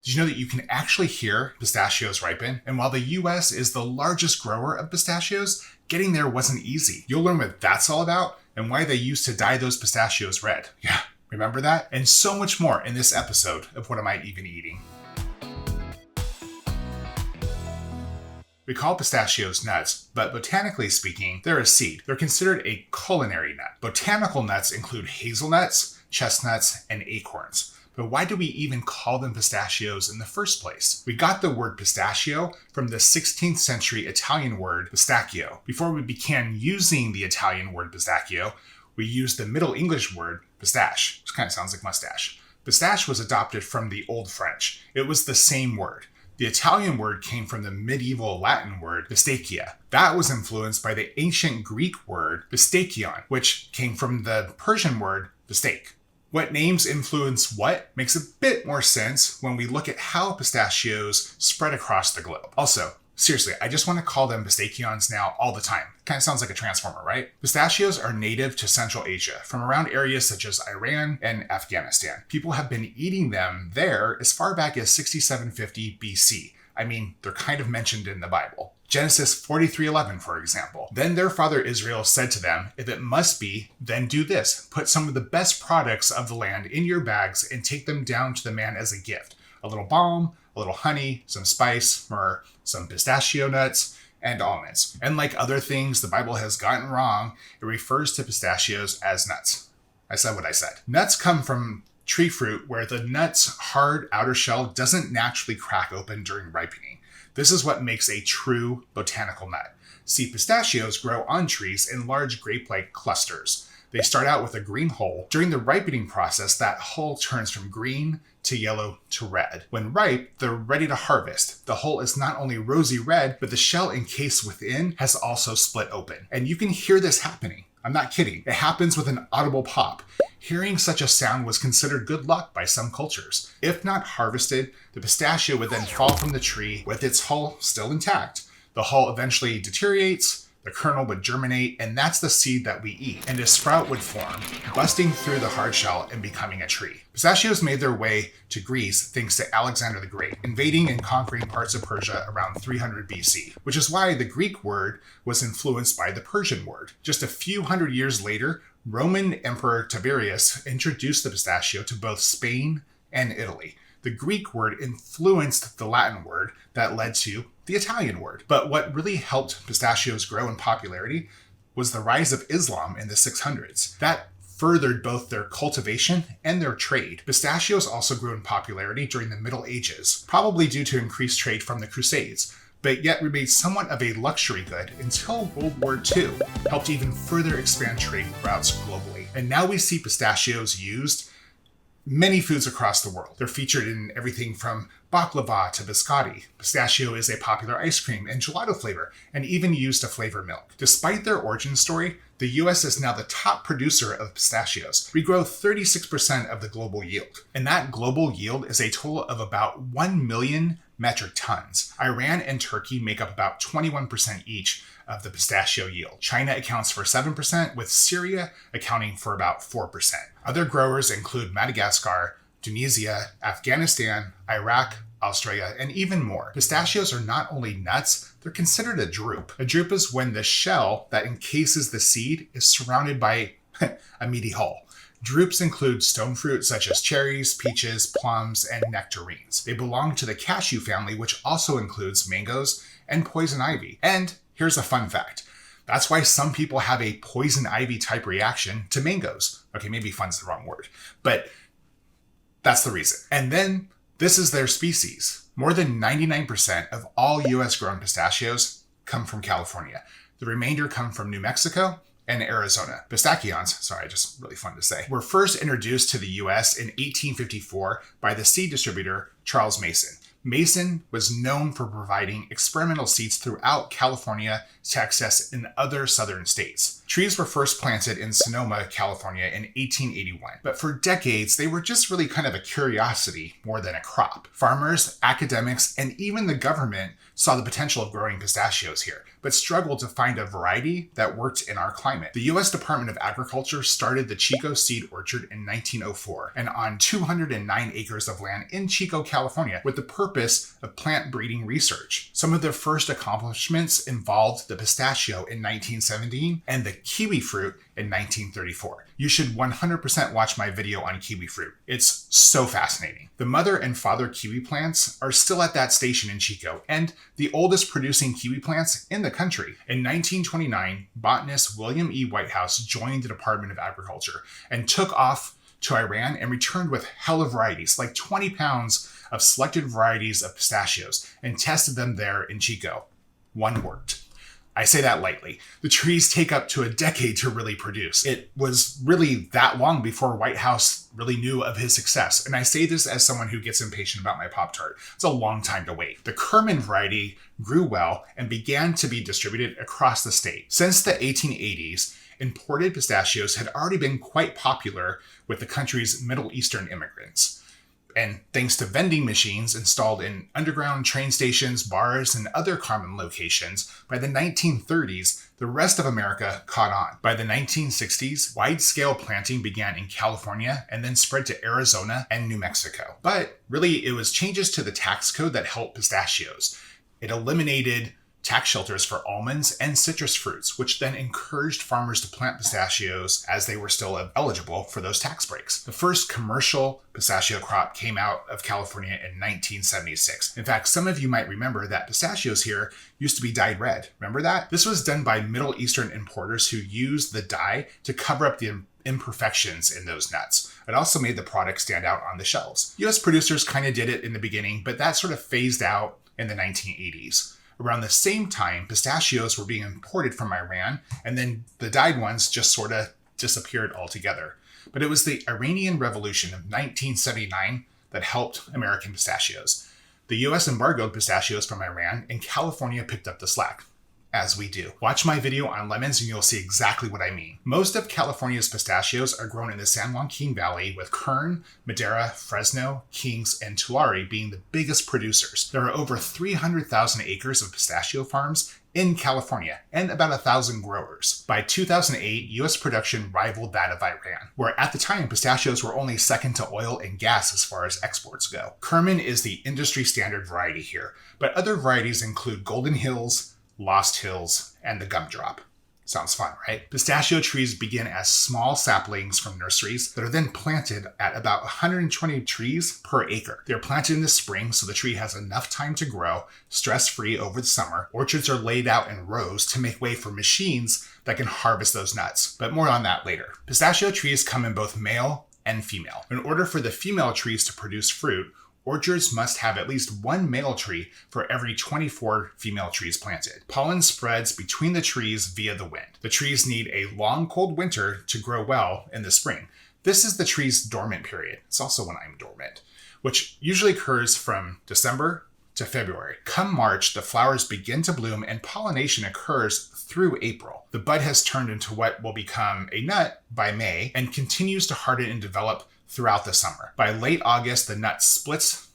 Did you know that you can actually hear pistachios ripen? And while the US is the largest grower of pistachios, getting there wasn't easy. You'll learn what that's all about and why they used to dye those pistachios red. Yeah, remember that? And so much more in this episode of What Am I Even Eating? We call pistachios nuts, but botanically speaking, they're a seed. They're considered a culinary nut. Botanical nuts include hazelnuts, chestnuts, and acorns. But why do we even call them pistachios in the first place? We got the word pistachio from the 16th century Italian word pistacchio. Before we began using the Italian word pistachio, we used the Middle English word pistache, which kind of sounds like mustache. Pistache was adopted from the Old French. It was the same word. The Italian word came from the medieval Latin word pistachia. That was influenced by the ancient Greek word pistachion, which came from the Persian word pistake. What names influence what makes a bit more sense when we look at how pistachios spread across the globe. Also, seriously, I just want to call them pistachions now all the time. Kind of sounds like a transformer, right? Pistachios are native to Central Asia, from around areas such as Iran and Afghanistan. People have been eating them there as far back as 6750 BC. I mean, they're kind of mentioned in the Bible. Genesis 43:11, for example. Then their father Israel said to them, "If it must be, then do this. Put some of the best products of the land in your bags and take them down to the man as a gift. A little balm, a little honey, some spice, myrrh, some pistachio nuts, and almonds." And like other things the Bible has gotten wrong, it refers to pistachios as nuts. I said what I said. Nuts come from tree fruit where the nut's hard outer shell doesn't naturally crack open during ripening. This is what makes a true botanical nut. See, pistachios grow on trees in large grape-like clusters. They start out with a green hull. During the ripening process, that hull turns from green to yellow to red. When ripe, they're ready to harvest. The hull is not only rosy red, but the shell encased within has also split open. And you can hear this happening. I'm not kidding. It happens with an audible pop. Hearing such a sound was considered good luck by some cultures. If not harvested, the pistachio would then fall from the tree with its hull still intact. The hull eventually deteriorates, the kernel would germinate, and that's the seed that we eat. And a sprout would form, busting through the hard shell and becoming a tree. Pistachios made their way to Greece thanks to Alexander the Great, invading and conquering parts of Persia around 300 BC, which is why the Greek word was influenced by the Persian word. Just a few hundred years later, Roman Emperor Tiberius introduced the pistachio to both Spain and Italy. The Greek word influenced the Latin word that led to the Italian word. But what really helped pistachios grow in popularity was the rise of Islam in the 600s. That furthered both their cultivation and their trade. Pistachios also grew in popularity during the Middle Ages, probably due to increased trade from the Crusades, but yet remained somewhat of a luxury good until World War II helped even further expand trade routes globally. And now we see pistachios used many foods across the world. They're featured in everything from baklava to biscotti. Pistachio is a popular ice cream and gelato flavor, and even used to flavor milk. Despite their origin story, the US is now the top producer of pistachios. We grow 36% of the global yield, and that global yield is a total of about 1 million metric tons. Iran and Turkey make up about 21% each of the pistachio yield. China accounts for 7%, with Syria accounting for about 4%. Other growers include Madagascar, Tunisia, Afghanistan, Iraq, Australia, and even more. Pistachios are not only nuts, they're considered a drupe. A drupe is when the shell that encases the seed is surrounded by a meaty hull. Drupes include stone fruit such as cherries, peaches, plums, and nectarines. They belong to the cashew family, which also includes mangoes and poison ivy. And here's a fun fact. That's why some people have a poison ivy type reaction to mangoes. Okay, maybe fun's the wrong word, but that's the reason. And then this is their species. More than 99% of all US grown pistachios come from California. The remainder come from New Mexico and Arizona. Pistachions, just really fun to say, were first introduced to the US in 1854 by the seed distributor Charles Mason. Mason was known for providing experimental seeds throughout California, Texas, and other southern states. Trees were first planted in Sonoma, California in 1881, but for decades they were just really kind of a curiosity more than a crop. Farmers, academics, and even the government saw the potential of growing pistachios here, but struggled to find a variety that worked in our climate. The U.S. Department of Agriculture started the Chico Seed Orchard in 1904, and on 209 acres of land in Chico, California, with the purpose of plant breeding research. Some of their first accomplishments involved the pistachio in 1917 and the kiwi fruit in 1934. You should 100% watch my video on kiwi fruit. It's so fascinating. The mother and father kiwi plants are still at that station in Chico, and the oldest producing kiwi plants in the country. In 1929, botanist William E. Whitehouse joined the Department of Agriculture and took off to Iran and returned with hella varieties, like 20 pounds of selected varieties of pistachios, and tested them there in Chico. One worked. I say that lightly. The trees take up to a decade to really produce. It was really that long before Whitehouse really knew of his success. And I say this as someone who gets impatient about my Pop-Tart. It's a long time to wait. The Kerman variety grew well and began to be distributed across the state. Since the 1880s, imported pistachios had already been quite popular with the country's Middle Eastern immigrants. And thanks to vending machines installed in underground train stations, bars, and other common locations, by the 1930s, the rest of America caught on. By the 1960s, wide-scale planting began in California and then spread to Arizona and New Mexico. But really, it was changes to the tax code that helped pistachios. It eliminated tax shelters for almonds and citrus fruits, which then encouraged farmers to plant pistachios as they were still eligible for those tax breaks. The first commercial pistachio crop came out of California in 1976. In fact, some of you might remember that pistachios here used to be dyed red. Remember that? This was done by Middle Eastern importers who used the dye to cover up the imperfections in those nuts. It also made the product stand out on the shelves. US producers kind of did it in the beginning, but that sort of phased out in the 1980s. Around the same time, pistachios were being imported from Iran, and then the dyed ones just sort of disappeared altogether. But it was the Iranian Revolution of 1979 that helped American pistachios. The US embargoed pistachios from Iran, and California picked up the slack. As we do. Watch my video on lemons and you'll see exactly what I mean. Most of California's pistachios are grown in the San Joaquin Valley, with Kern, Madera, Fresno, Kings, and Tulare being the biggest producers. There are over 300,000 acres of pistachio farms in California and about 1,000 growers. By 2008, US production rivaled that of Iran, where at the time pistachios were only second to oil and gas as far as exports go. Kerman is the industry standard variety here, but other varieties include Golden Hills, Lost Hills, and the Gumdrop. Sounds fun, right? Pistachio trees begin as small saplings from nurseries that are then planted at about 120 trees per acre. They're planted in the spring so the tree has enough time to grow, stress-free over the summer. Orchards are laid out in rows to make way for machines that can harvest those nuts, but more on that later. Pistachio trees come in both male and female. In order for the female trees to produce fruit, orchards must have at least one male tree for every 24 female trees planted. Pollen spreads between the trees via the wind. The trees need a long, cold winter to grow well in the spring. This is the tree's dormant period. It's also when I'm dormant, which usually occurs from December to February. Come March, the flowers begin to bloom and pollination occurs through April. The bud has turned into what will become a nut by May and continues to harden and develop throughout the summer. By late August, the nut splits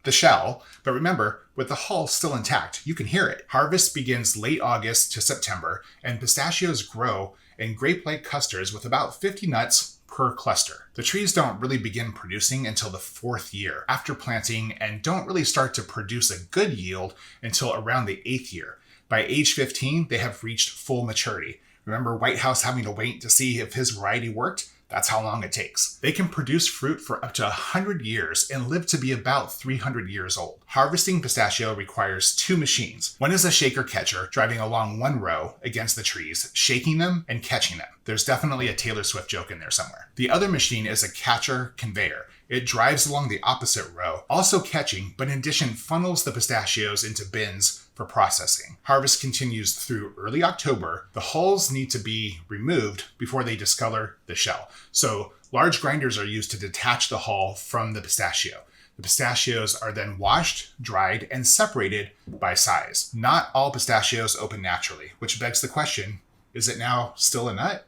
the shell, but remember, with the hull still intact, you can hear it. Harvest begins late August to September, and pistachios grow in grape-like clusters with about 50 nuts per cluster. The trees don't really begin producing until the 4th year after planting and don't really start to produce a good yield until around the 8th year. By age 15, they have reached full maturity. Remember Whitehouse having to wait to see if his variety worked? That's how long it takes. They can produce fruit for up to 100 years and live to be about 300 years old. Harvesting pistachio requires 2 machines. One is a shaker catcher driving along one row against the trees, shaking them and catching them. There's definitely a Taylor Swift joke in there somewhere. The other machine is a catcher conveyor. It drives along the opposite row, also catching, but in addition funnels the pistachios into bins for processing. Harvest continues through early October. The hulls need to be removed before they discolor the shell. So large grinders are used to detach the hull from the pistachio. The pistachios are then washed, dried, and separated by size. Not all pistachios open naturally, which begs the question, is it now still a nut?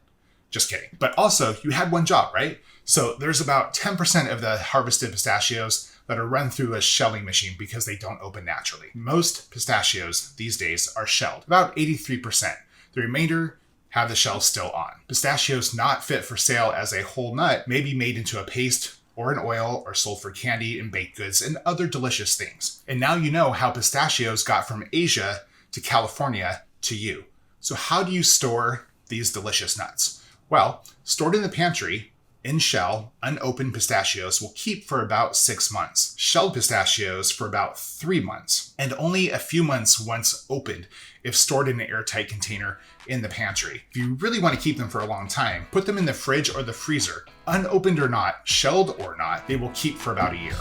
Just kidding. But also, you had one job, right? So there's about 10% of the harvested pistachios that are run through a shelling machine because they don't open naturally. Most pistachios these days are shelled, about 83%. The remainder have the shells still on. Pistachios not fit for sale as a whole nut may be made into a paste or an oil or sold for candy and baked goods and other delicious things. And now you know how pistachios got from Asia to California to you. So how do you store these delicious nuts? Well, stored in the pantry, in shell, unopened pistachios will keep for about 6 months. Shelled pistachios for about 3 months, and only a few months once opened if stored in an airtight container in the pantry. If you really want to keep them for a long time, put them in the fridge or the freezer. Unopened or not, shelled or not, they will keep for about a year.